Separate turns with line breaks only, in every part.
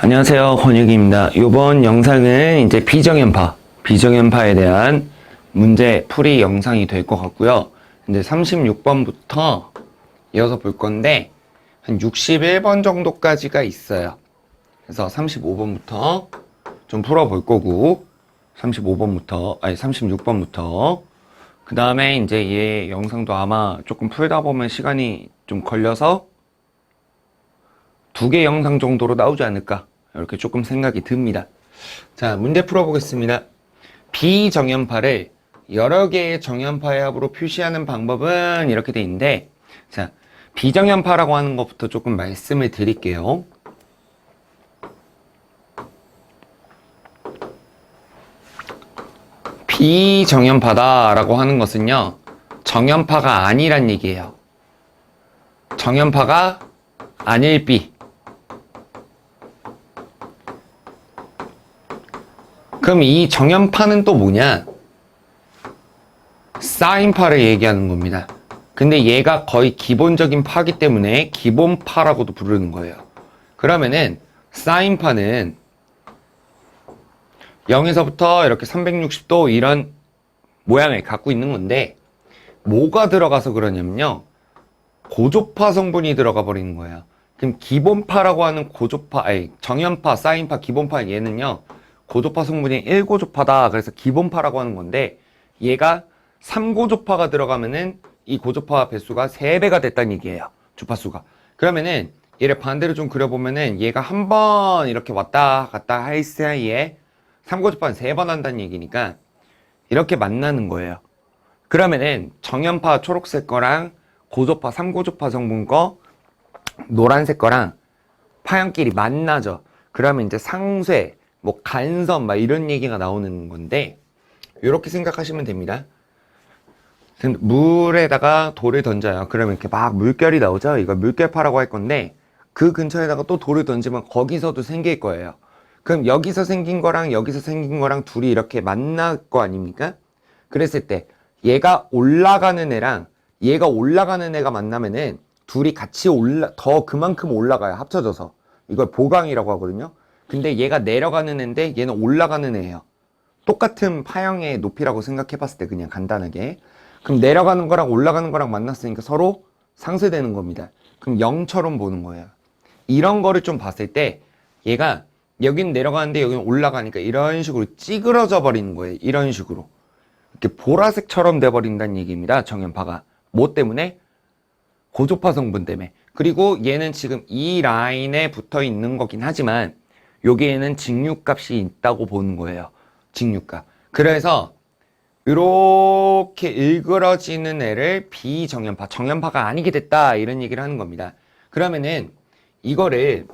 안녕하세요, 권혁입니다. 이번 영상은 이제 비정연파에 대한 문제 풀이 영상이 될 것 같고요. 이제 36번부터 이어서 볼 건데 한 61번 정도까지가 있어요. 그래서 35번부터 좀 풀어볼 거고 36번부터 그 다음에 이제 얘 영상도 아마 조금 풀다 보면 시간이 좀 걸려서 2개 영상 정도로 나오지 않을까 이렇게 조금 생각이 듭니다. 자, 문제 풀어보겠습니다. 비정연파를 여러 개의 정연파의 합으로 표시하는 방법은 이렇게 돼 있는데, 자, 비정연파라고 하는 것부터 조금 말씀을 드릴게요. 비정연파다라고 하는 것은요, 정연파가 아니란 얘기예요. 정연파가 아닐 비. 그럼 이 정연파는 또 뭐냐? 사인파를 얘기하는 겁니다. 근데 얘가 거의 기본적인 파기 때문에 기본파라고도 부르는 거예요. 그러면은 사인파는 0에서부터 이렇게 360도 이런 모양을 갖고 있는 건데, 뭐가 들어가서 그러냐면요, 고조파 성분이 들어가 버리는 거예요. 그럼 기본파라고 하는 정연파, 사인파, 기본파 얘는요, 고조파 성분이 1고조파다. 그래서 기본파라고 하는 건데, 얘가 3고조파가 들어가면은 이 고조파 배수가 3배가 됐다는 얘기예요. 주파수가. 그러면은 얘를 반대로 좀 그려보면은 얘가 한 번 이렇게 왔다 갔다 할 사이에 3고조파는 3번 한다는 얘기니까 이렇게 만나는 거예요. 그러면은 정연파 초록색 거랑 고조파 3고조파 성분 거 노란색 거랑 파형끼리 만나죠. 그러면 이제 상쇄, 뭐 간섭 막 이런 얘기가 나오는 건데, 이렇게 생각하시면 됩니다. 물에다가 돌을 던져요. 그러면 이렇게 막 물결이 나오죠. 이걸 물결파라고 할 건데, 그 근처에다가 또 돌을 던지면 거기서도 생길 거예요. 그럼 여기서 생긴 거랑 여기서 생긴 거랑 둘이 이렇게 만날 거 아닙니까? 그랬을 때 얘가 올라가는 애랑 얘가 올라가는 애가 만나면은 둘이 같이 그만큼 올라가요. 합쳐져서. 이걸 보강이라고 하거든요. 근데 얘가 내려가는 애인데 얘는 올라가는 애예요. 똑같은 파형의 높이라고 생각해 봤을 때 그냥 간단하게. 그럼 내려가는 거랑 올라가는 거랑 만났으니까 서로 상쇄되는 겁니다. 그럼 0처럼 보는 거예요. 이런 거를 좀 봤을 때 얘가 여긴 내려가는데 여긴 올라가니까 이런 식으로 찌그러져 버리는 거예요. 이런 식으로. 이렇게 보라색처럼 돼버린다는 얘기입니다. 정연파가. 뭐 때문에? 고조파 성분 때문에. 그리고 얘는 지금 이 라인에 붙어 있는 거긴 하지만 여기에는 직류값이 있다고 보는 거예요. 직류값. 그래서 이렇게 일그러지는 애를 비정연파, 정연파가 아니게 됐다 이런 얘기를 하는 겁니다. 그러면은 이거를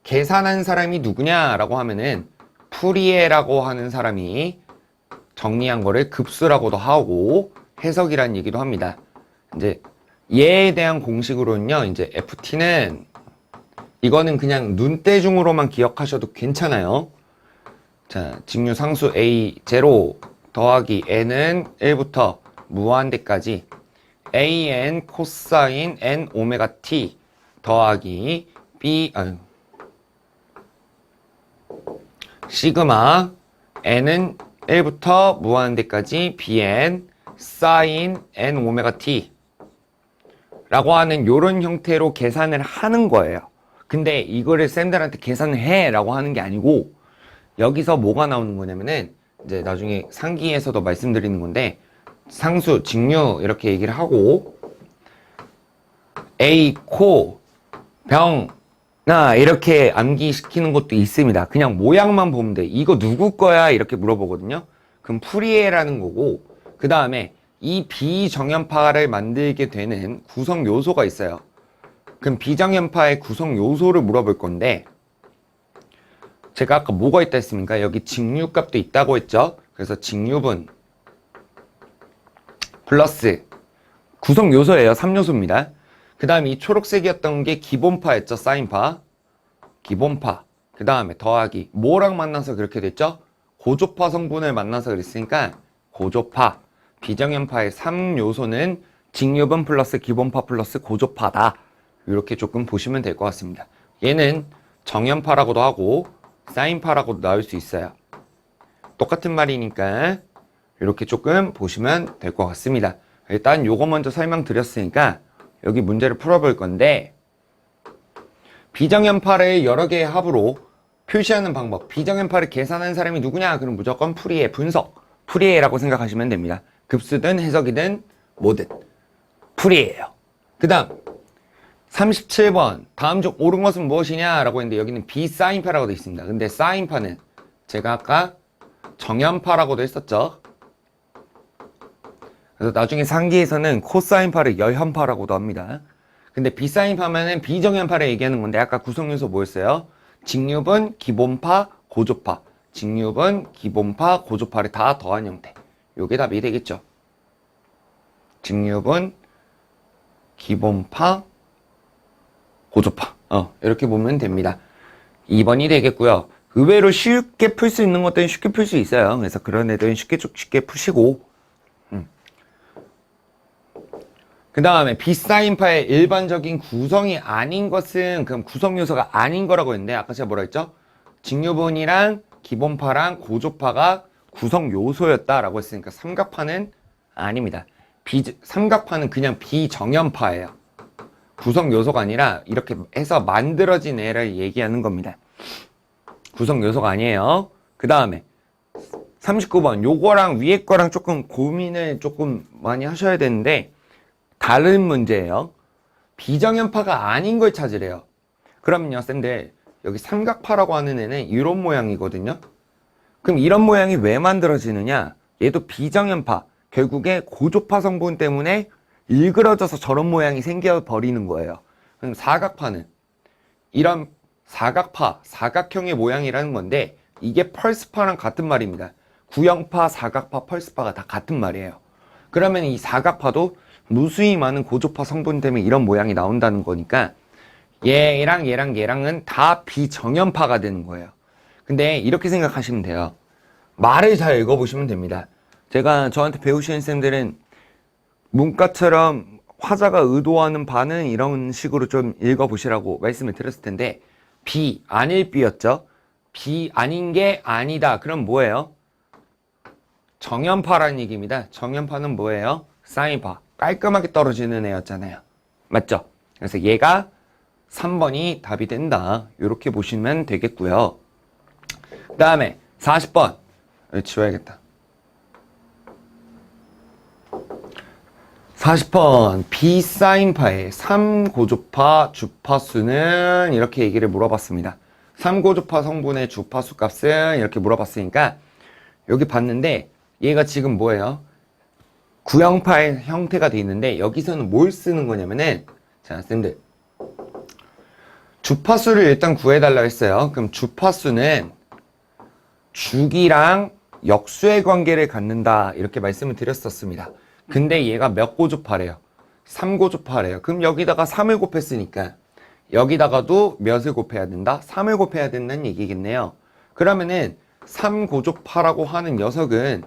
계산한 사람이 누구냐라고 하면은 푸리에라고 하는 사람이 정리한 거를 급수라고도 하고 해석이란 얘기도 합니다. 이제 얘에 대한 공식으로는요, 이제 FT는 이거는 그냥 눈대중으로만 기억하셔도 괜찮아요. 자, 직류 상수 A0 더하기 N은 1부터 무한대까지 AN 코사인 N 오메가 T 더하기 시그마 N은 1부터 무한대까지 BN 사인 N 오메가 T 라고 하는 요런 형태로 계산을 하는 거예요. 근데 이거를 쌤들한테 계산을 해 라고 하는 게 아니고, 여기서 뭐가 나오는 거냐면은 이제 나중에 상기에서도 말씀드리는 건데, 상수, 직류 이렇게 얘기를 하고 A, 코, 병, 나 이렇게 암기시키는 것도 있습니다. 그냥 모양만 보면 돼. 이거 누구 거야? 이렇게 물어보거든요. 그럼 푸리에라는 거고, 그 다음에 이 비정연파를 만들게 되는 구성 요소가 있어요. 그럼 비정연파의 구성 요소를 물어볼 건데, 제가 아까 뭐가 있다 했습니까? 여기 직류값도 있다고 했죠? 그래서 직류분 플러스 구성 요소예요. 3요소입니다. 그 다음에 이 초록색이었던 게 기본파였죠. 사인파. 기본파. 그 다음에 더하기 뭐랑 만나서 그렇게 됐죠? 고조파 성분을 만나서 그랬으니까 고조파. 비정연파의 3요소는 직류분 플러스 기본파 플러스 고조파다. 이렇게 조금 보시면 될 것 같습니다. 얘는 정연파라고도 하고 사인파라고도 나올 수 있어요. 똑같은 말이니까 이렇게 조금 보시면 될 것 같습니다. 일단 요거 먼저 설명드렸으니까 여기 문제를 풀어볼 건데, 비정연파를 여러 개의 합으로 표시하는 방법, 비정연파를 계산하는 사람이 누구냐? 그럼 무조건 풀이해, 분석, 풀이해라고 생각하시면 됩니다. 급수든 해석이든 뭐든 풀이해요. 그 다음 37번 다음 중 옳은 것은 무엇이냐 라고 했는데, 여기는 비사인파라고 되어 있습니다. 근데 사인파는 제가 아까 정연파라고도 했었죠. 그래서 나중에 상기에서는 코사인파를 열현파라고도 합니다. 근데 비사인파면은 비정연파를 얘기하는 건데, 아까 구성요소 뭐였어요? 직류분, 기본파, 고조파. 직류분, 기본파, 고조파를 다 더한 형태. 요게 답이 되겠죠. 직류분, 기본파, 고조파. 이렇게 보면 됩니다. 2번이 되겠고요. 의외로 쉽게 풀 수 있는 것들은 쉽게 풀 수 있어요. 그래서 그런 애들은 쉽게 푸시고, 그 다음에 비사인파의 일반적인 구성이 아닌 것은, 그럼 구성 요소가 아닌 거라고 했는데, 아까 제가 뭐라 했죠? 직류분이랑 기본파랑 고조파가 구성 요소였다라고 했으니까 삼각파는 아닙니다. 삼각파는 그냥 비정연파예요. 구성 요소가 아니라 이렇게 해서 만들어진 애를 얘기하는 겁니다. 구성 요소가 아니에요. 그 다음에 39번 요거랑 위에 거랑 조금 고민을 조금 많이 하셔야 되는데, 다른 문제예요. 비정연파가 아닌 걸 찾으래요. 그러면요, 쌤들 여기 삼각파라고 하는 애는 이런 모양이거든요. 그럼 이런 모양이 왜 만들어지느냐? 얘도 비정연파, 결국에 고조파 성분 때문에 일그러져서 저런 모양이 생겨버리는 거예요. 그럼 사각파는 이런 사각파, 사각형의 모양이라는 건데, 이게 펄스파랑 같은 말입니다. 구형파, 사각파, 펄스파가 다 같은 말이에요. 그러면 이 사각파도 무수히 많은 고조파 성분 때문에 이런 모양이 나온다는 거니까 얘랑은 다 비정연파가 되는 거예요. 근데 이렇게 생각하시면 돼요. 말을 잘 읽어보시면 됩니다. 제가 저한테 배우시는 쌤들은 문과처럼 화자가 의도하는 바는 이런 식으로 좀 읽어보시라고 말씀을 드렸을 텐데, 비, 아닐 비였죠. 비 아닌 게 아니다. 그럼 뭐예요? 정연파라는 얘기입니다. 정연파는 뭐예요? 사인파. 깔끔하게 떨어지는 애였잖아요. 맞죠? 그래서 얘가 3번이 답이 된다. 이렇게 보시면 되겠고요. 그 다음에 40번 지워야겠다. 40번 비사인파의 3고조파 주파수는, 이렇게 얘기를 물어봤습니다. 3고조파 성분의 주파수 값은, 이렇게 물어봤으니까 여기 봤는데 얘가 지금 뭐예요? 구형파의 형태가 되어 있는데, 여기서는 뭘 쓰는 거냐면은, 자, 쌤들 주파수를 일단 구해달라고 했어요. 그럼 주파수는 주기랑 역수의 관계를 갖는다, 이렇게 말씀을 드렸었습니다. 근데 얘가 몇 고조파래요? 3고조파래요. 그럼 여기다가 3을 곱했으니까 여기다가도 몇을 곱해야 된다? 3을 곱해야 된다는 얘기겠네요. 그러면은 3고조파라고 하는 녀석은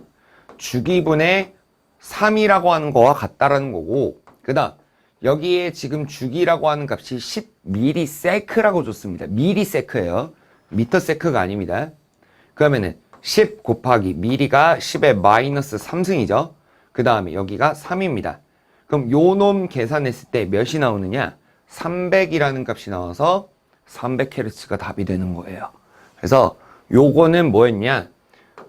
주기분의 3이라고 하는 거와 같다라는 거고, 그 다음 여기에 지금 주기라고 하는 값이 10ms라고 줬습니다. ms예요. 미터세크가 아닙니다. 그러면은 10 곱하기 미리가 10의 마이너스 3승이죠. 그 다음에 여기가 3입니다. 그럼 요 놈 계산했을 때 몇이 나오느냐? 300이라는 값이 나와서 300Hz가 답이 되는 거예요. 그래서 요거는 뭐였냐?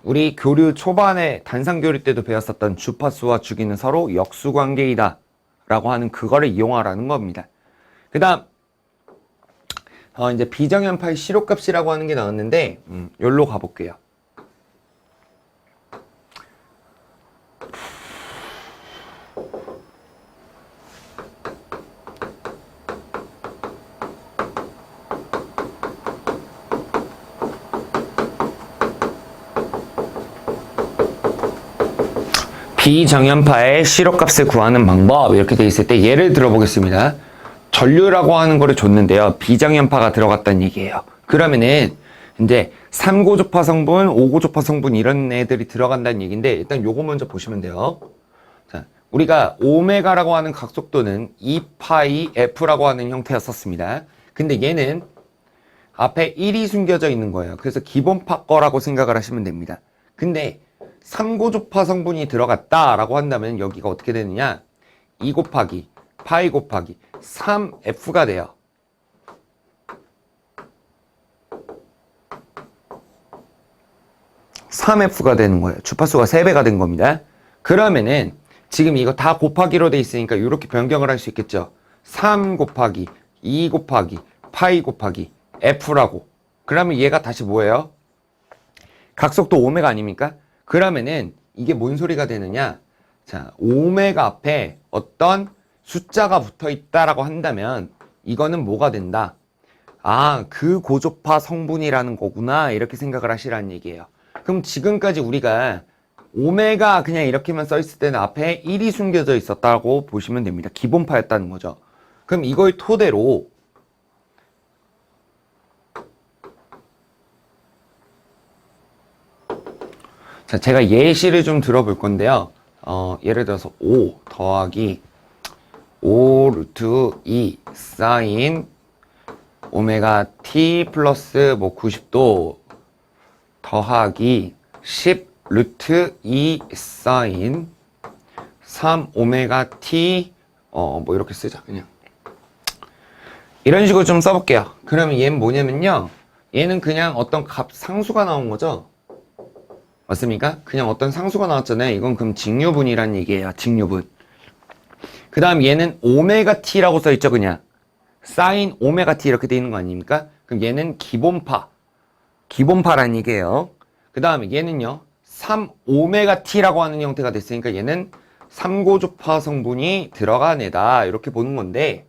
우리 교류 초반에 단상교류 때도 배웠었던 주파수와 주기는 서로 역수관계이다 라고 하는 그거를 이용하라는 겁니다. 그 다음 이제 비정연파의 시료값이라고 하는 게 나왔는데, 여기로 가볼게요. 비정연파의 시료값을 구하는 방법, 이렇게 돼 있을 때 예를 들어보겠습니다. 전류라고 하는 거를 줬는데요, 비정연파가 들어갔다는 얘기예요. 그러면은 이제 3고조파 성분, 5고조파 성분 이런 애들이 들어간다는 얘기인데, 일단 요거 먼저 보시면 돼요. 자, 우리가 오메가라고 하는 각속도는 2파이 F라고 하는 형태였었습니다. 근데 얘는 앞에 1이 숨겨져 있는 거예요. 그래서 기본파 거라고 생각을 하시면 됩니다. 근데 3고조파 성분이 들어갔다라고 한다면 여기가 어떻게 되느냐? 2 곱하기 파이 곱하기 3F가 돼요. (3F가) 되는 거예요. 주파수가 3배가 된 겁니다. 그러면은 지금 이거 다 곱하기로 돼 있으니까 이렇게 변경을 할 수 있겠죠. 3 곱하기 2 곱하기 파이 곱하기 F라고. 그러면 얘가 다시 뭐예요? 각속도 오메가 아닙니까? 그러면은 이게 뭔 소리가 되느냐? 자, 오메가 앞에 어떤 숫자가 붙어 있다라고 한다면 이거는 뭐가 된다? 아, 그 고조파 성분이라는 거구나. 이렇게 생각을 하시라는 얘기예요. 그럼 지금까지 우리가 오메가 그냥 이렇게만 써 있을 때는 앞에 1이 숨겨져 있었다고 보시면 됩니다. 기본파였다는 거죠. 그럼 이걸 토대로 자, 제가 예시를 좀 들어볼 건데요. 예를 들어서 5 더하기 5 루트 2 사인 오메가 t 플러스 뭐 90도 더하기 10 루트 2 사인 3 오메가 t 뭐 이렇게 쓰자 그냥 이런 식으로 좀 써볼게요. 그러면 얘는 뭐냐면요, 얘는 그냥 어떤 값 상수가 나온 거죠. 맞습니까? 그냥 어떤 상수가 나왔잖아요. 이건 그럼 직류분이란 얘기예요. 직류분. 그 다음 얘는 오메가 t라고 써있죠. 그냥 사인 오메가 t 이렇게 돼 있는 거 아닙니까? 그럼 얘는 기본파란 얘기예요. 그 다음에 얘는요 3 오메가 t라고 하는 형태가 됐으니까 얘는 3고조파 성분이 들어간 애다 이렇게 보는 건데,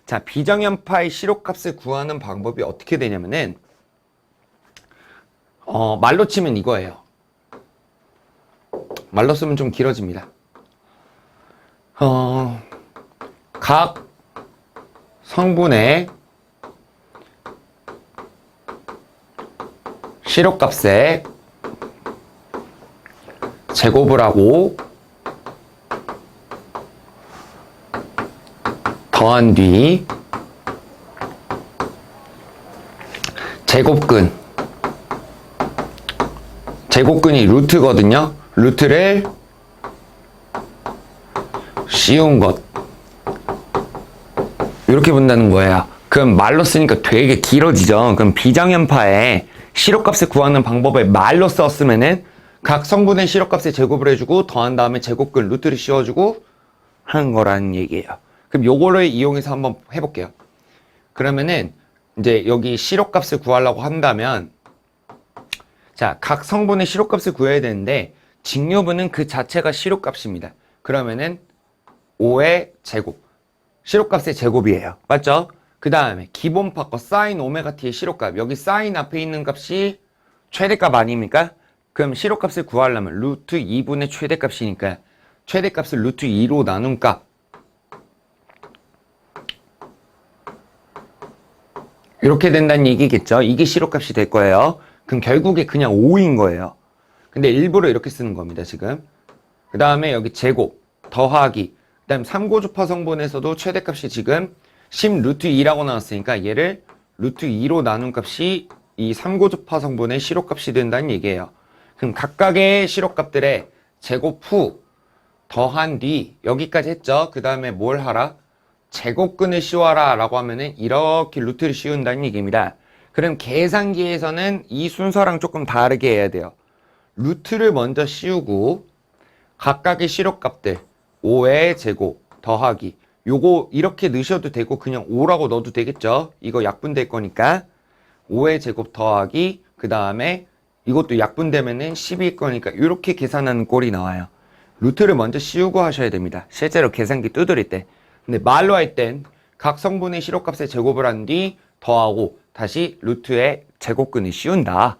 자, 비정연파의 시료값을 구하는 방법이 어떻게 되냐면은 말로 치면 이거예요. 말로 쓰면 좀 길어집니다. 각 성분의 시료값에 제곱을 하고 더한 뒤 제곱근이 루트거든요. 루트를 씌운 것 이렇게 본다는 거예요. 그럼 말로 쓰니까 되게 길어지죠. 그럼 비정연파의 시료값을 구하는 방법을 말로 썼으면은 각 성분의 시료값에 제곱을 해주고 더한 다음에 제곱근 루트를 씌워주고 하는 거라는 얘기예요. 그럼 요거를 이용해서 한번 해볼게요. 그러면은 이제 여기 시료값을 구하려고 한다면, 자, 각 성분의 시료값을 구해야 되는데 직류분은 그 자체가 시료값입니다. 그러면은 5의 제곱, 시료값의 제곱이에요. 맞죠? 그 다음에 기본파 거 사인 오메가 t의 시료값, 여기 사인 앞에 있는 값이 최대값 아닙니까? 그럼 시료값을 구하려면 루트 2분의 최대값이니까 최대값을 루트 2로 나눈 값, 이렇게 된다는 얘기겠죠. 이게 시료값이 될 거예요. 그럼 결국에 그냥 5인 거예요. 근데 일부러 이렇게 쓰는 겁니다, 지금. 그 다음에 여기 제곱, 더하기, 그 다음 3고조파 성분에서도 최대값이 지금 10 루트 2라고 나왔으니까 얘를 루트 2로 나눈 값이 이 3고조파 성분의 시료값이 된다는 얘기예요. 그럼 각각의 시료값들의 제곱 후 더한 뒤 여기까지 했죠. 그 다음에 뭘 하라? 제곱근을 씌워라 라고 하면은 이렇게 루트를 씌운다는 얘기입니다. 그럼 계산기에서는 이 순서랑 조금 다르게 해야 돼요. 루트를 먼저 씌우고 각각의 시료값들 5의 제곱 더하기, 요거 이렇게 넣으셔도 되고 그냥 5라고 넣어도 되겠죠. 이거 약분될 거니까 5의 제곱 더하기, 그 다음에 이것도 약분되면은 10일 거니까 이렇게 계산하는 꼴이 나와요. 루트를 먼저 씌우고 하셔야 됩니다. 실제로 계산기 두드릴 때. 근데 말로 할 땐 각 성분의 시료값에 제곱을 한 뒤 더하고 다시 루트의 제곱근을 씌운다.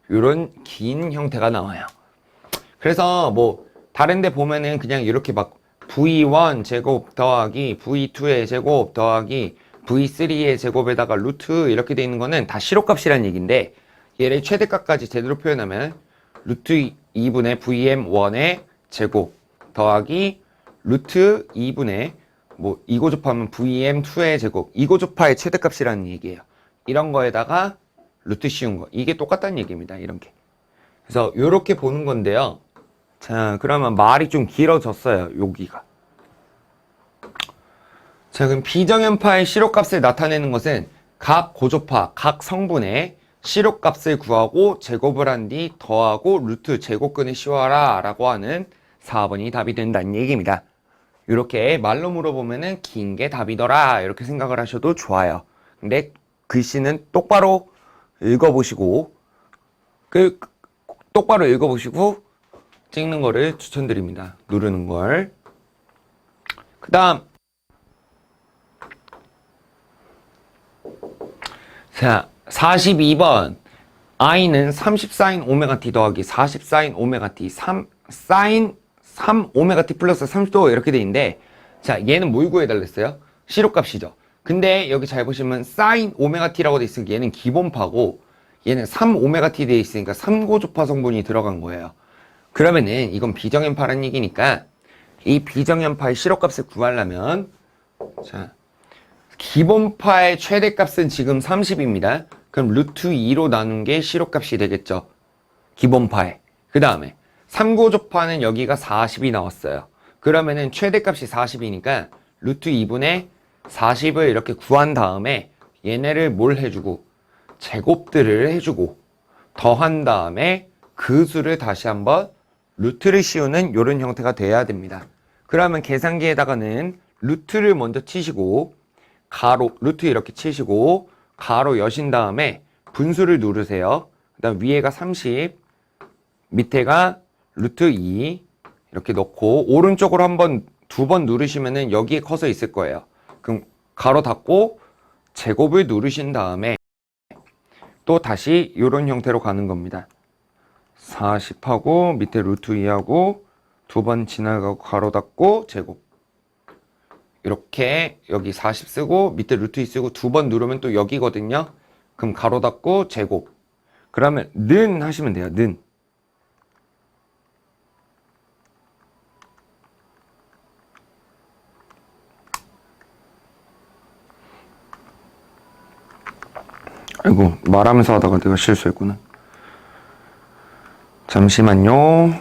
이런 긴 형태가 나와요. 그래서 뭐 다른 데 보면은 그냥 이렇게 막 V1 제곱 더하기 V2의 제곱 더하기 V3의 제곱에다가 루트 이렇게 돼 있는 거는 다 시료값이라는 얘기인데, 얘를 최대값까지 제대로 표현하면 루트 2분의 VM1의 제곱 더하기 루트 2분의 뭐 2고조파하면 VM2의 제곱, 2고조파의 최대값이라는 얘기예요. 이런 거에다가 루트 씌운 거. 이게 똑같다는 얘기입니다. 이런 게. 그래서 요렇게 보는 건데요. 자, 그러면 말이 좀 길어졌어요. 여기가. 자, 그럼 비정연파의 시료값을 나타내는 것은 각 고조파, 각 성분의 시료값을 구하고 제곱을 한 뒤 더하고 루트 제곱근을 씌워라 라고 하는 4번이 답이 된다는 얘기입니다. 이렇게 말로 물어보면은 긴 게 답이더라 이렇게 생각을 하셔도 좋아요. 근데 글씨는 똑바로 읽어보시고 똑바로 읽어보시고 찍는 거를 추천드립니다. 누르는 걸. 그 다음 자 42번 i는 30sin 오메가 t 더하기 40sin 오메가 t 3sin 3 오메가 t 플러스 30도 이렇게 돼 있는데 자 얘는 뭘 구해달랬어요? 시료값이죠. 근데 여기 잘 보시면 sin 오메가 t라고 돼 있으니까 얘는 기본파고 얘는 3 오메가 t 돼 있으니까 3고조파 성분이 들어간 거예요. 그러면은 이건 비정연파란 얘기니까 이 비정연파의 시료값을 구하려면 자 기본파의 최대값은 지금 30입니다. 그럼 루트 2로 나눈 게 시료값이 되겠죠. 기본파에. 그 다음에 3고조파는 여기가 40이 나왔어요. 그러면은 최대값이 40이니까 루트 2분의 40을 이렇게 구한 다음에 얘네를 뭘 해주고 제곱들을 해주고 더한 다음에 그 수를 다시 한번 루트를 씌우는 이런 형태가 돼야 됩니다. 그러면 계산기에다가는 루트를 먼저 치시고 가로 루트 이렇게 치시고 가로 여신 다음에 분수를 누르세요. 그 다음 위에가 30 밑에가 루트 2 이렇게 넣고 오른쪽으로 한번 두 번 누르시면은 여기에 커서 있을 거예요. 그럼 가로 닫고 제곱을 누르신 다음에 또 다시 이런 형태로 가는 겁니다. 40하고 밑에 루트 2하고 두 번 지나가고 가로 닫고 제곱 이렇게 여기 40 쓰고 밑에 루트 2 쓰고 두 번 누르면 또 여기거든요. 그럼 가로 닫고 제곱 그러면 는 하시면 돼요. 는 아이고 말하면서 하다가 내가 실수했구나. 잠시만요.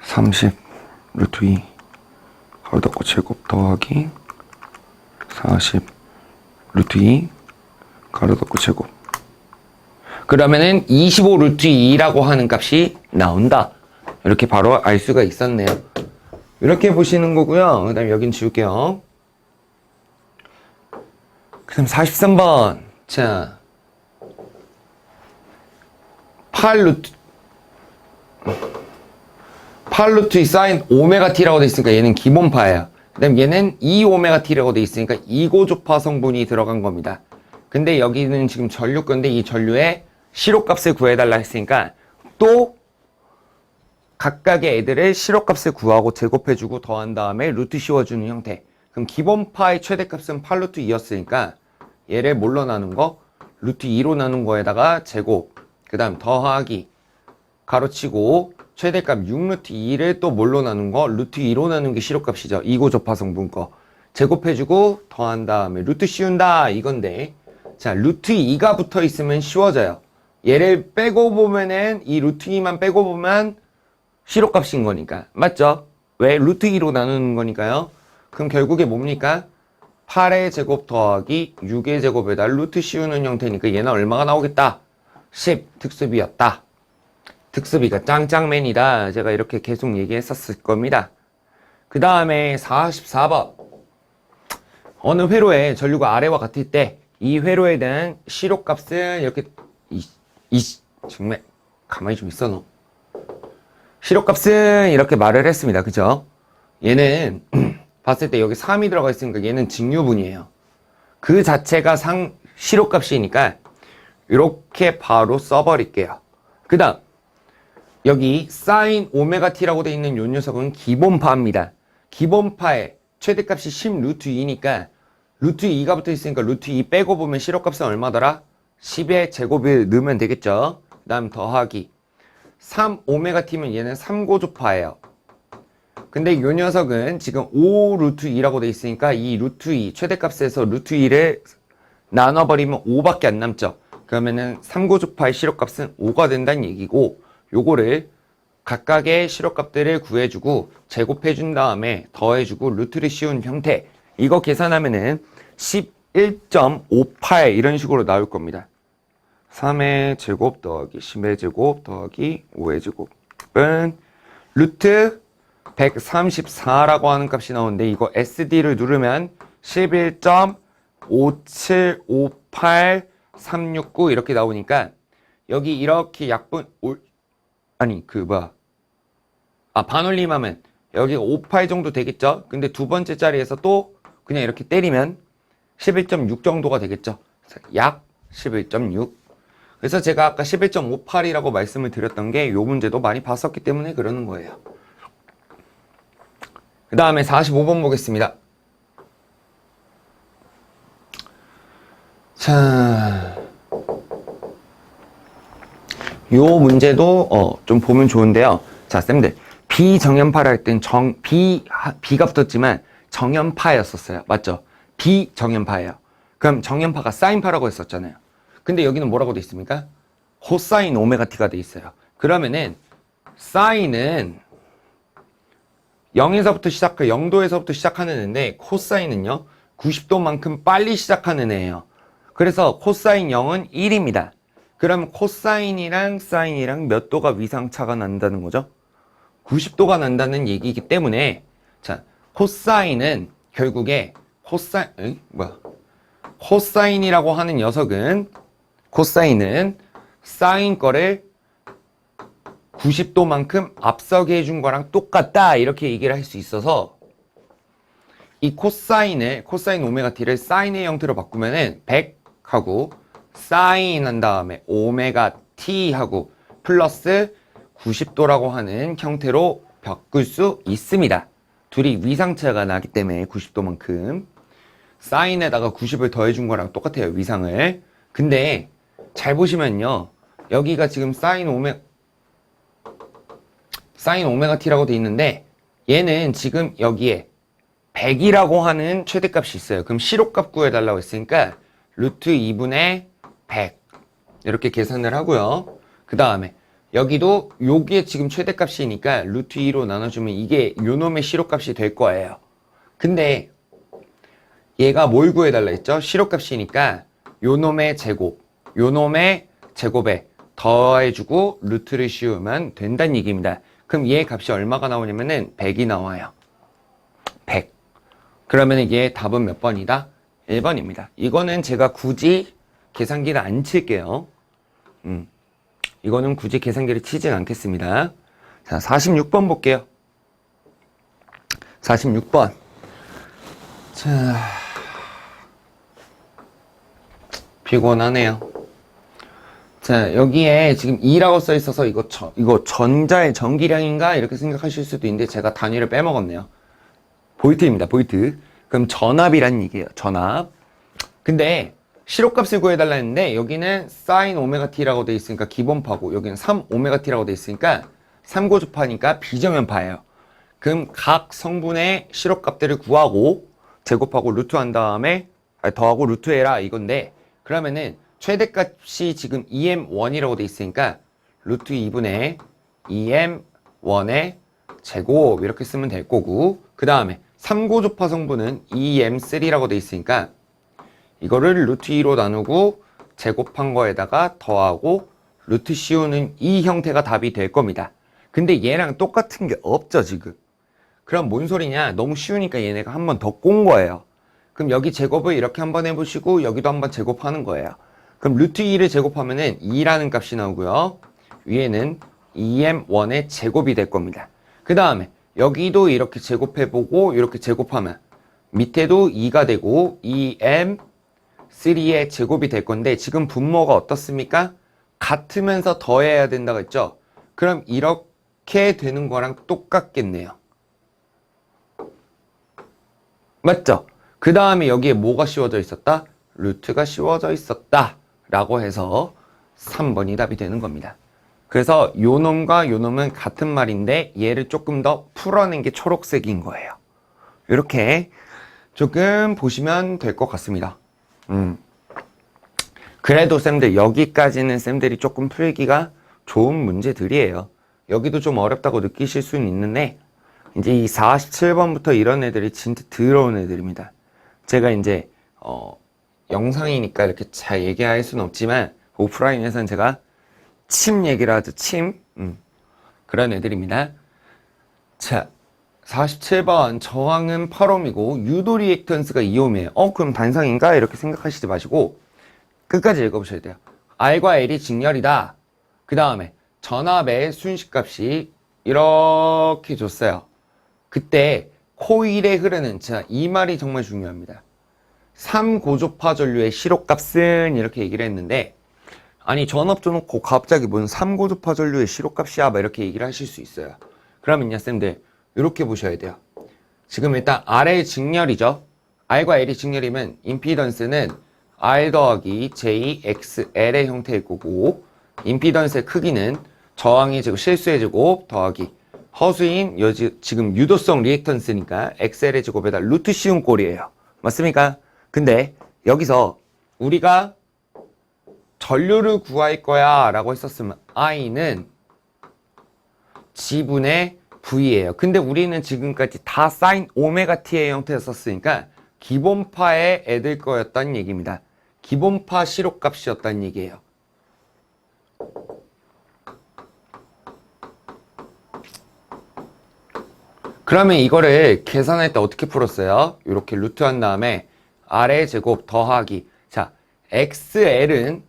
30 루트 2 가로 닫고 제곱 더하기 40 루트 2 가로 닫고 제곱 그러면은 25 루트 2라고 하는 값이 나온다. 이렇게 바로 알 수가 있었네요. 이렇게 보시는 거고요. 그 다음에 여긴 지울게요. 그 다음 43번 자 8루트 2 사인 오메가 t라고 돼 있으니까 얘는 기본파예요. 그 다음 얘는 2 오메가 t라고 돼 있으니까 2고조파 성분이 들어간 겁니다. 근데 여기는 지금 전류건데 이 전류의 시료값을 구해달라 했으니까 또 각각의 애들의 시료값을 구하고 제곱해주고 더한 다음에 루트 씌워주는 형태. 그럼 기본파의 최대값은 8루트 2였으니까 얘를 뭘로 나눈 거? 루트 2로 나눈 거에다가 제곱 그 다음 더하기 가로치고 최대값 6루트 2를 또 뭘로 나눈 거? 루트 2로 나눈 게 시료값이죠. 2고조파 성분 거 제곱해주고 더한 다음에 루트 씌운다 이건데 자 루트 2가 붙어 있으면 쉬워져요. 얘를 빼고 보면은 이 루트 2만 빼고 보면 시료값인 거니까 맞죠? 왜? 루트 2로 나누는 거니까요. 그럼 결국에 뭡니까? 8의 제곱 더하기 6의 제곱에다 루트 씌우는 형태니까 얘는 얼마가 나오겠다? 10 특수비였다. 특수비가 짱짱맨이다. 제가 이렇게 계속 얘기했었을 겁니다. 그 다음에 44번 어느 회로에 전류가 아래와 같을 때 이 회로에 대한 시료값은 이렇게 정말 가만히 좀 있어 너. 시료값은 이렇게 말을 했습니다. 그죠? 얘는 봤을 때 여기 3이 들어가 있으니까 얘는 직류분이에요. 그 자체가 시료값이니까 이렇게 바로 써버릴게요. 그 다음 여기 사인 오메가 t라고 되어 있는 요 녀석은 기본파입니다. 기본파의 최대값이 10 루트 2니까 루트 2가 붙어 있으니까 루트 2 빼고 보면 시료값은 얼마더라? 10의 제곱을 넣으면 되겠죠. 그 다음 더하기 3 오메가 t면 얘는 3고조파예요. 근데 요 녀석은 지금 5 루트 2라고 돼 있으니까 이 루트 2, 최대값에서 루트 2를 나눠버리면 5밖에 안 남죠. 그러면은 3고주파의 실효값은 5가 된다는 얘기고, 요거를 각각의 실효값들을 구해주고 제곱해준 다음에 더해주고 루트를 씌운 형태, 이거 계산하면은 11.58 이런 식으로 나올 겁니다. 3의 제곱 더하기 10의 제곱 더하기 5의 제곱은 루트 134라고 하는 값이 나오는데, 이거 SD를 누르면 11.5758369 이렇게 나오니까, 여기 이렇게 반올림하면 여기 58 정도 되겠죠. 근데 두 번째 자리에서 또 그냥 이렇게 때리면 11.6 정도가 되겠죠. 약 11.6. 그래서 제가 아까 11.58이라고 말씀을 드렸던 게 요 문제도 많이 봤었기 때문에 그러는 거예요. 그 다음에 45번 보겠습니다. 자, 요 문제도 좀 보면 좋은데요. 자, 쌤들, 비정연파를 할 땐 비가 붙었지만 정연파였었어요. 맞죠? 비정연파예요. 그럼 정연파가 사인파라고 했었잖아요. 근데 여기는 뭐라고 돼 있습니까? 코사인 오메가 t가 돼 있어요. 그러면은 사인은 0도에서부터 시작하는 애인데, 코사인은요 90도만큼 빨리 시작하는 애예요. 그래서 코사인 0은 1입니다. 그럼 코사인이랑 사인이랑 몇 도가 위상차가 난다는 거죠? 90도가 난다는 얘기이기 때문에, 자, 코사인은 결국에 코사인이라고 하는 녀석은, 코사인은 사인 거를 90도만큼 앞서게 해준 거랑 똑같다, 이렇게 얘기를 할 수 있어서, 이 코사인 오메가 t를 사인의 형태로 바꾸면은 100하고 사인 한 다음에 오메가 t하고 플러스 90도라고 하는 형태로 바꿀 수 있습니다. 둘이 위상차가 나기 때문에 90도만큼 사인에다가 90을 더해준 거랑 똑같아요, 위상을. 근데 잘 보시면요, 여기가 지금 사인 오메가 t라고 돼 있는데, 얘는 지금 여기에 100이라고 하는 최대값이 있어요. 그럼 실효값 구해달라고 했으니까 루트 2분의 100 이렇게 계산을 하고요. 그 다음에 여기도 요게 지금 최대값이니까 루트 2로 나눠주면 이게 요놈의 실효값이 될 거예요. 근데 얘가 뭘 구해달라 했죠? 실효값이니까 요놈의 제곱에 더해주고 루트를 씌우면 된다는 얘기입니다. 그럼 얘의 값이 얼마가 나오냐면은 100이 나와요. 100. 그러면 얘 답은 몇 번이다? 1번입니다. 이거는 제가 굳이 계산기를 안 칠게요. 이거는 굳이 계산기를 치진 않겠습니다. 자, 46번 볼게요. 46번. 자, 피곤하네요. 자, 여기에 지금 2라고 써 있어서 이거 전자의 전기량인가? 이렇게 생각하실 수도 있는데 제가 단위를 빼먹었네요. 볼트입니다, 볼트. 그럼 전압이란 얘기예요, 전압. 근데 실효값을 구해달라 했는데, 여기는 사인 오메가 t라고 돼 있으니까 기본파고, 여기는 3 오메가 t라고 돼 있으니까 3고주파니까 비정연파예요. 그럼 각 성분의 실효값들을 구하고 제곱하고 루트 한 다음에 더하고 루트 해라, 이건데, 그러면은 최대값이 지금 EM1이라고 돼 있으니까 루트 2분의 EM1의 제곱 이렇게 쓰면 될 거고, 그 다음에 3고주파 성분은 EM3라고 돼 있으니까 이거를 루트 2로 나누고 제곱한 거에다가 더하고 루트 씌우는 이 형태가 답이 될 겁니다. 근데 얘랑 똑같은 게 없죠, 지금. 그럼 뭔 소리냐? 너무 쉬우니까 얘네가 한 번 더 꼰 거예요. 그럼 여기 제곱을 이렇게 한번 해보시고 여기도 한번 제곱하는 거예요. 그럼 루트 2를 제곱하면은 2라는 값이 나오고요. 위에는 EM1의 제곱이 될 겁니다. 그 다음에 여기도 이렇게 제곱해보고 이렇게 제곱하면 밑에도 2가 되고 EM3의 제곱이 될 건데, 지금 분모가 어떻습니까? 같으면서 더해야 된다고 했죠? 그럼 이렇게 되는 거랑 똑같겠네요. 맞죠? 그 다음에 여기에 뭐가 씌워져 있었다? 루트가 씌워져 있었다 라고 해서 3번이 답이 되는 겁니다. 그래서 요 놈과 요 놈은 같은 말인데 얘를 조금 더 풀어낸 게 초록색인 거예요. 이렇게 조금 보시면 될 것 같습니다. 그래도 쌤들 여기까지는 쌤들이 조금 풀기가 좋은 문제들이에요. 여기도 좀 어렵다고 느끼실 수는 있는데 이제 이 47번부터 이런 애들이 진짜 더러운 애들입니다. 제가 이제 영상이니까 이렇게 잘 얘기할 수는 없지만 오프라인에서는 제가 침 얘기를 하죠. 침. 그런 애들입니다. 자, 47번 저항은 8옴이고 유도 리액턴스가 2옴이에요. 그럼 단상인가? 이렇게 생각하시지 마시고 끝까지 읽어보셔야 돼요. R과 L이 직렬이다. 그 다음에 전압의 순식값이 이렇게 줬어요. 그때 코일에 흐르는, 자, 이 말이 정말 중요합니다. 3고조파 전류의 시록값은 이렇게 얘기를 했는데, 아니 전압 줘놓고 갑자기 뭔 3고조파 전류의 시록값이야 막 이렇게 얘기를 하실 수 있어요. 그러면요 쌤들 이렇게 보셔야 돼요. 지금 일단 R의 직렬이죠. R과 L이 직렬이면 임피던스는 R 더하기 JXL의 형태일 거고, 임피던스의 크기는 저항의 제곱 실수의 제곱 더하기 허수인 지금 유도성 리액턴스니까 XL의 제곱에다 루트 씌운 꼴이에요. 맞습니까? 근데 여기서 우리가 전류를 구할 거야 라고 했었으면 I는 G분의 V예요. 근데 우리는 지금까지 다 사인 오메가 T의 형태였었으니까 기본파의 애들 거였다는 얘기입니다. 기본파 시록값이었다는 얘기예요. 그러면 이거를 계산할 때 어떻게 풀었어요? 이렇게 루트 한 다음에 R의 제곱 더하기, 자, XL은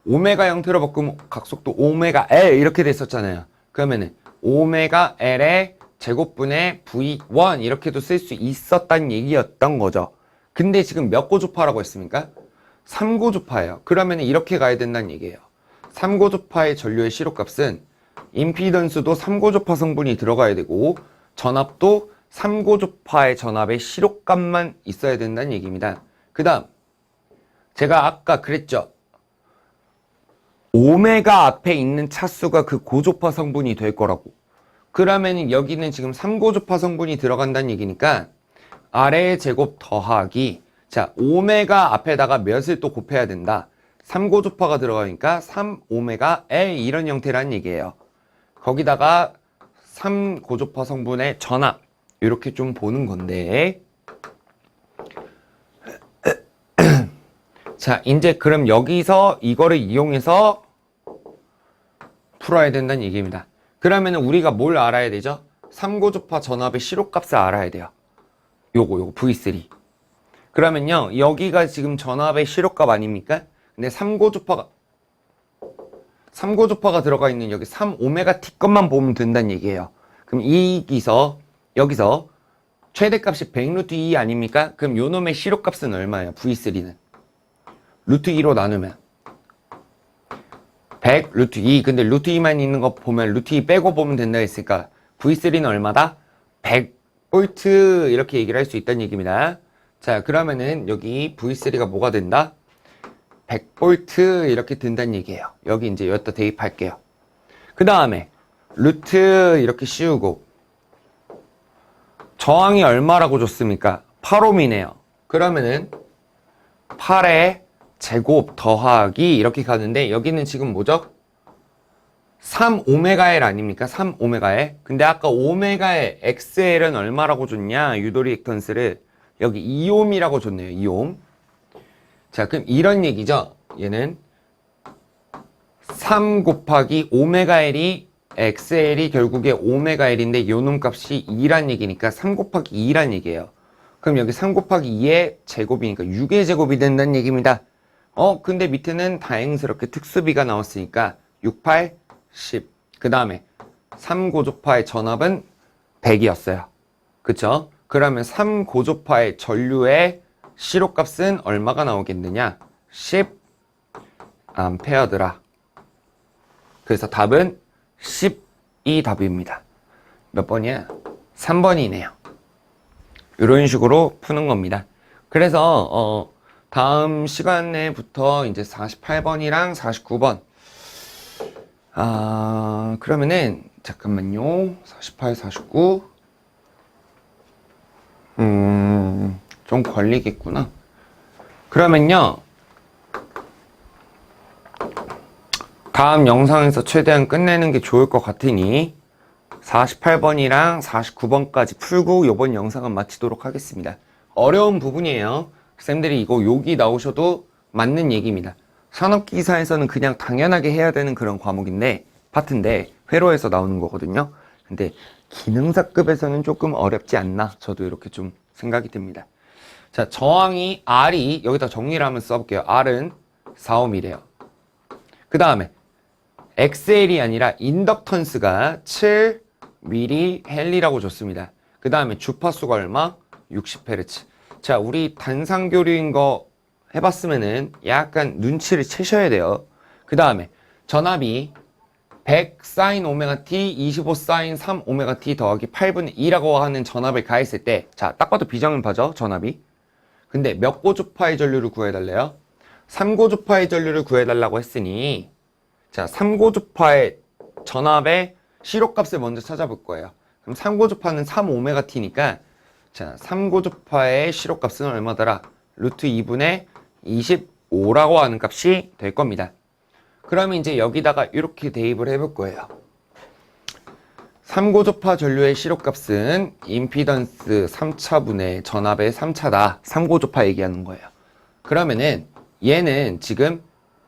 오메가 형태로 바꾸면 각속도 오메가 L 이렇게 됐었잖아요. 그러면은 오메가 L의 제곱분의 V1 이렇게도 쓸 수 있었다는 얘기였던 거죠. 근데 지금 몇 고조파라고 했습니까? 3고조파예요. 그러면 이렇게 가야 된다는 얘기예요. 3고조파의 전류의 시록값은 임피던스도 3고조파 성분이 들어가야 되고 전압도 3고조파의 전압의 시록값만 있어야 된다는 얘기입니다. 그 다음 제가 아까 그랬죠. 오메가 앞에 있는 차수가 그 고조파 성분이 될 거라고. 그러면 여기는 지금 3고조파 성분이 들어간다는 얘기니까 R의 제곱 더하기, 자, 오메가 앞에다가 몇을 또 곱해야 된다. 3고조파가 들어가니까 3오메가 L 이런 형태라는 얘기예요. 거기다가 3고조파 성분의 전압 이렇게 좀 보는 건데 자, 이제 그럼 여기서 이거를 이용해서 풀어야 된다는 얘기입니다. 그러면 우리가 뭘 알아야 되죠? 3고조파 전압의 시록값을 알아야 돼요. 요거 V3. 그러면요 여기가 지금 전압의 시록값 아닙니까? 근데 3고조파가 들어가 있는 여기 3오메가 T 것만 보면 된다는 얘기예요. 그럼 여기서 최대값이 100루트 2 아닙니까? 그럼 요 놈의 시록값은 얼마예요? V3는 루트 2로 나누면 100 루트 2. 근데 루트 2만 있는 거 보면 루트 2 빼고 보면 된다 했으니까 V3는 얼마다? 100V 이렇게 얘기를 할 수 있다는 얘기입니다. 자, 그러면은 여기 V3가 뭐가 된다? 100V 이렇게 된다는 얘기예요. 여기 이제 여기다 대입할게요. 그 다음에 루트 이렇게 씌우고 저항이 얼마라고 줬습니까? 8옴이네요. 그러면은 8의 제곱 더하기 이렇게 가는데 여기는 지금 뭐죠? 3오메가L 아닙니까? 3오메가L. 근데 아까 오메가의 XL은 얼마라고 줬냐? 유도 리액턴스를 여기 2옴이라고 줬네요. 2옴. 자, 그럼 이런 얘기죠. 얘는 3 곱하기 오메가L이 XL이 결국에 오메가L인데 요 놈 값이 2란 얘기니까 3 곱하기 2란 얘기예요. 그럼 여기 3 곱하기 2의 제곱이니까 6의 제곱이 된다는 얘기입니다. 근데 밑에는 다행스럽게 특수비가 나왔으니까 6, 8, 10. 그 다음에 3고조파의 전압은 100이었어요. 그쵸? 그러면 3고조파의 전류의 시록값은 얼마가 나오겠느냐? 10 암페어더라. 그래서 답은 10이 답입니다. 몇 번이야? 3번이네요. 이런 식으로 푸는 겁니다. 그래서 다음 시간에부터 이제 48번이랑 49번 그러면은 잠깐만요. 48, 49 좀 걸리겠구나. 그러면요, 다음 영상에서 최대한 끝내는 게 좋을 것 같으니 48번이랑 49번까지 풀고 이번 영상은 마치도록 하겠습니다. 어려운 부분이에요. 쌤들이 이거 여기 나오셔도 맞는 얘기입니다. 산업기사에서는 그냥 당연하게 해야 되는 그런 과목인데, 파트인데 회로에서 나오는 거거든요. 근데 기능사급에서는 조금 어렵지 않나, 저도 이렇게 좀 생각이 듭니다. 자, 저항이 R이 여기다 정리를 하면 써볼게요. R은 4ohm이래요. 그 다음에 XL이 아니라 인덕턴스가 7mH라고 줬습니다. 그 다음에 주파수가 얼마? 60Hz. 자, 우리 단상교류인 거 해봤으면은 약간 눈치를 채셔야 돼요. 그 다음에 전압이 100 sin 오메가 t, 25 sin 3 오메가 t 더하기 8분의 2라고 하는 전압을 가했을 때, 자, 딱 봐도 비정음파죠, 전압이. 근데 몇 고주파의 전류를 구해달래요? 3고주파의 전류를 구해달라고 했으니, 자, 3고주파의 전압의 시료값을 먼저 찾아볼 거예요. 그럼 3고주파는 3오메가 t니까, 자, 3고주파의 시료값은 얼마더라? 루트 2분의 25라고 하는 값이 될 겁니다. 그러면 이제 여기다가 이렇게 대입을 해볼 거예요. 3고주파 전류의 시료값은 임피던스 3차분의 전압의 3차다. 3고주파 얘기하는 거예요. 그러면은 얘는 지금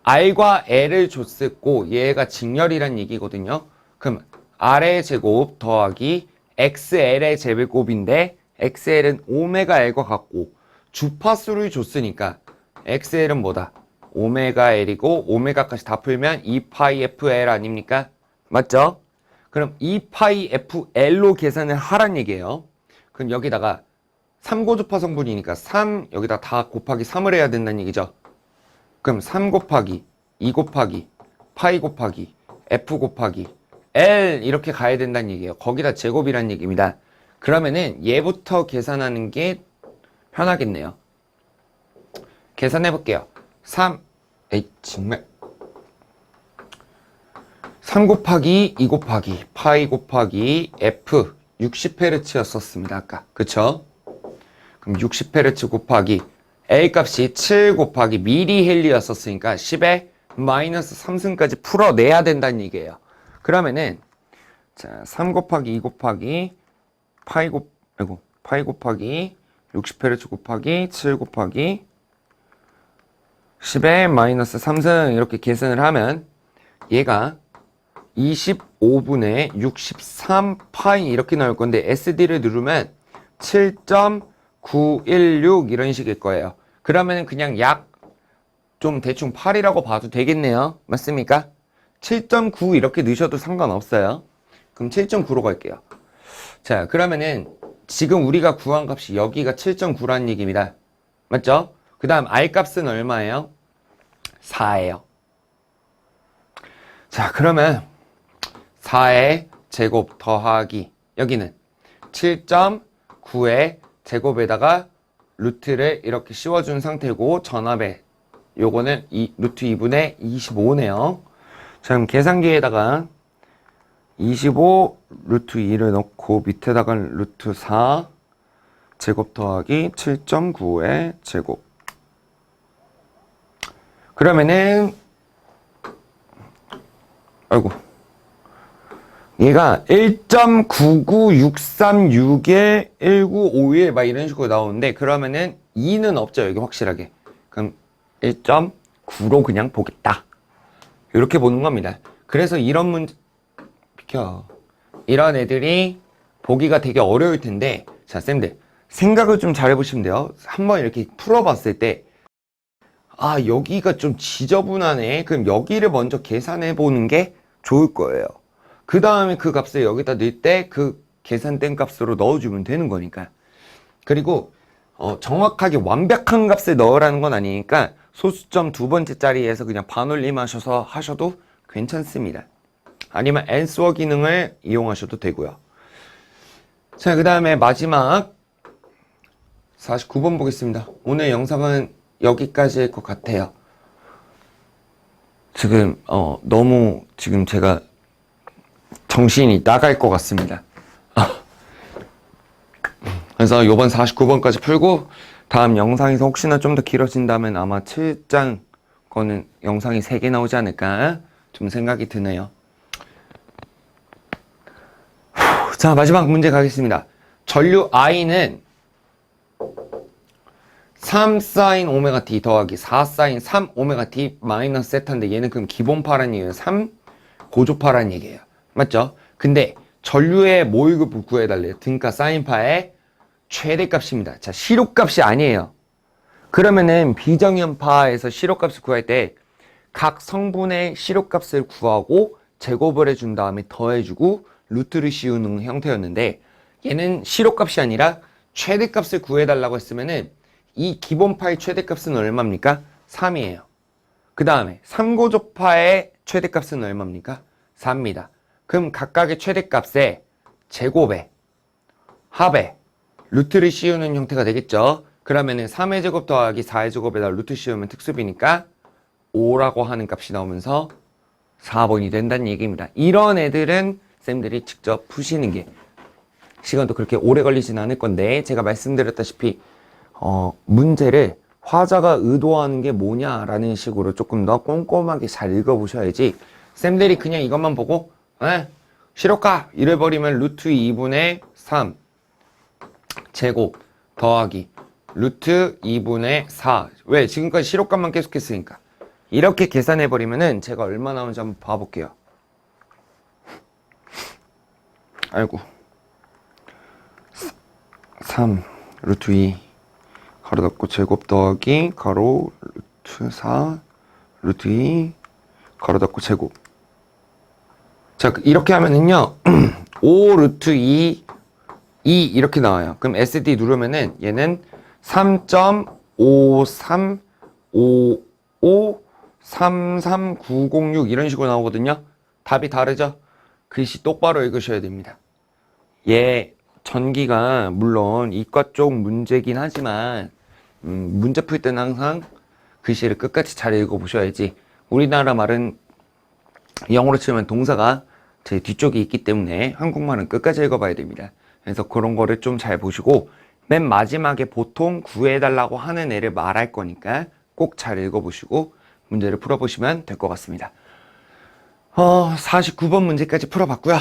R과 L을 줬었고 얘가 직렬이란 얘기거든요. 그럼 R의 제곱 더하기 XL의 제곱인데 XL은 오메가 L과 같고 주파수를 줬으니까 XL은 뭐다? 오메가 L이고 오메가까지 다 풀면 2파이 FL 아닙니까? 맞죠? 그럼 2파이 FL로 계산을 하란 얘기예요. 그럼 여기다가 3고주파 성분이니까 3 여기다 다 곱하기 3을 해야 된다는 얘기죠. 그럼 3 곱하기 2 곱하기 파이 곱하기 F 곱하기 L 이렇게 가야 된다는 얘기예요. 거기다 제곱이란 얘기입니다. 그러면은 얘부터 계산하는 게 편하겠네요. 계산해 볼게요. 3 정말 3 곱하기 2 곱하기 파이 곱하기 F 60Hz였었습니다. 아까. 그쵸? 그럼 60Hz 곱하기 L 값이 7 곱하기 mH였었으니까 10의 마이너스 3승까지 풀어내야 된다는 얘기예요. 그러면은 자, 3 곱하기 2 곱하기 파이 곱하기 60Hz 곱하기 7 곱하기 10의 마이너스 3승 이렇게 계산을 하면 얘가 25분의 63파이 이렇게 나올 건데 SD를 누르면 7.916 이런 식일 거예요. 그러면 그냥 약 좀 대충 8이라고 봐도 되겠네요. 맞습니까? 7.9 이렇게 넣으셔도 상관없어요. 그럼 7.9로 갈게요. 자, 그러면은 지금 우리가 구한 값이 여기가 7.9라는 얘기입니다. 맞죠? 그 다음 R 값은 얼마예요? 4예요. 자, 그러면 4의 제곱 더하기 여기는 7.9의 제곱에다가 루트를 이렇게 씌워준 상태고 전압에 요거는 루트 2분의 25네요. 자, 그럼 계산기에다가 25 루트 2를 넣고 밑에다가 루트 4 제곱 더하기 7.9의 제곱. 그러면은 아이고 얘가 1.99636에 1951 막 이런 식으로 나오는데 그러면은 2는 없죠. 여기 확실하게. 그럼 1.9로 그냥 보겠다. 이렇게 보는 겁니다. 그래서 이런 문제 비켜. 이런 애들이 보기가 되게 어려울 텐데 자, 쌤들 생각을 좀 잘 해보시면 돼요. 한번 이렇게 풀어봤을 때 아, 여기가 좀 지저분하네. 그럼 여기를 먼저 계산해 보는 게 좋을 거예요. 그 다음에 그 값을 여기다 넣을 때 그 계산된 값으로 넣어주면 되는 거니까. 그리고 정확하게 완벽한 값을 넣으라는 건 아니니까 소수점 두 번째 자리에서 그냥 반올림 하셔도 괜찮습니다. 아니면 앤서어 기능을 이용하셔도 되고요. 자, 그 다음에 마지막 49번 보겠습니다. 오늘 영상은 여기까지일 것 같아요. 지금 너무 지금 제가 정신이 나갈 것 같습니다. 그래서 요번 49번까지 풀고 다음 영상에서 혹시나 좀 더 길어진다면 아마 7장 거는 영상이 3개 나오지 않을까 좀 생각이 드네요. 자, 마지막 문제 가겠습니다. 전류 I는 3 사인 오메가 t 더하기 4 사인 3 오메가 t 마이너스 세타인데 얘는 그럼 기본파란 얘기예요. 3 고조파란 얘기예요. 맞죠? 근데 전류의 모의급을 구해달래요. 등가 사인파의 최대값입니다. 자, 시료값이 아니에요. 그러면은 비정연파에서 시료값을 구할 때 각 성분의 시료값을 구하고 제곱을 해준 다음에 더해주고 루트를 씌우는 형태였는데 얘는 시료값이 아니라 최대값을 구해달라고 했으면은 이 기본파의 최대값은 얼마입니까? 3이에요. 그 다음에 3고조파의 최대값은 얼마입니까? 4입니다. 그럼 각각의 최대값에 제곱에 합에 루트를 씌우는 형태가 되겠죠. 그러면은 3의 제곱 더하기 4의 제곱에다 루트 씌우면 특수비니까 5라고 하는 값이 나오면서 4번이 된다는 얘기입니다. 이런 애들은 쌤들이 직접 푸시는 게 시간도 그렇게 오래 걸리진 않을 건데 제가 말씀드렸다시피 문제를 화자가 의도하는 게 뭐냐라는 식으로 조금 더 꼼꼼하게 잘 읽어보셔야지 쌤들이 그냥 이것만 보고 시료값 이래버리면 루트 2분의 3 제곱 더하기 루트 2분의 4 왜? 지금까지 시료값만 계속했으니까 이렇게 계산해버리면은 제가 얼마 나오는지 한번 봐볼게요. 아이고 3 루트 2 가로 닫고 제곱 더하기 가로 루트 4 루트 2 가로 닫고 제곱. 자, 이렇게 하면은요 5 루트 2 이렇게 나와요. 그럼 SD 누르면은 얘는 3.535533906 이런 식으로 나오거든요. 답이 다르죠? 글씨 똑바로 읽으셔야 됩니다. 얘 전기가 물론 이과 쪽 문제긴 하지만 문제 풀 때는 항상 글씨를 끝까지 잘 읽어보셔야지. 우리나라 말은 영어로 치면 동사가 제 뒤쪽에 있기 때문에 한국말은 끝까지 읽어봐야 됩니다. 그래서 그런 거를 좀 잘 보시고 맨 마지막에 보통 구해달라고 하는 애를 말할 거니까 꼭 잘 읽어보시고 문제를 풀어보시면 될 것 같습니다. 49번 문제까지 풀어봤고요.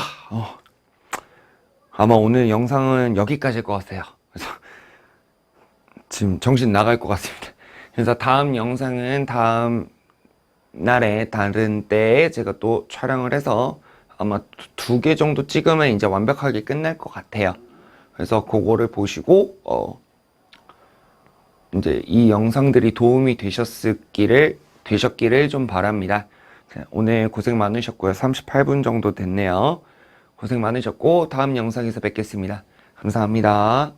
아마 오늘 영상은 여기까지일 것 같아요. 그래서 지금 정신 나갈 것 같습니다. 그래서 다음 영상은 다음 날에 다른 때에 제가 또 촬영을 해서 아마 2개 정도 찍으면 이제 완벽하게 끝날 것 같아요. 그래서 그거를 보시고 이제 이 영상들이 도움이 되셨기를 좀 바랍니다. 자, 오늘 고생 많으셨고요. 38분 정도 됐네요. 고생 많으셨고 다음 영상에서 뵙겠습니다. 감사합니다.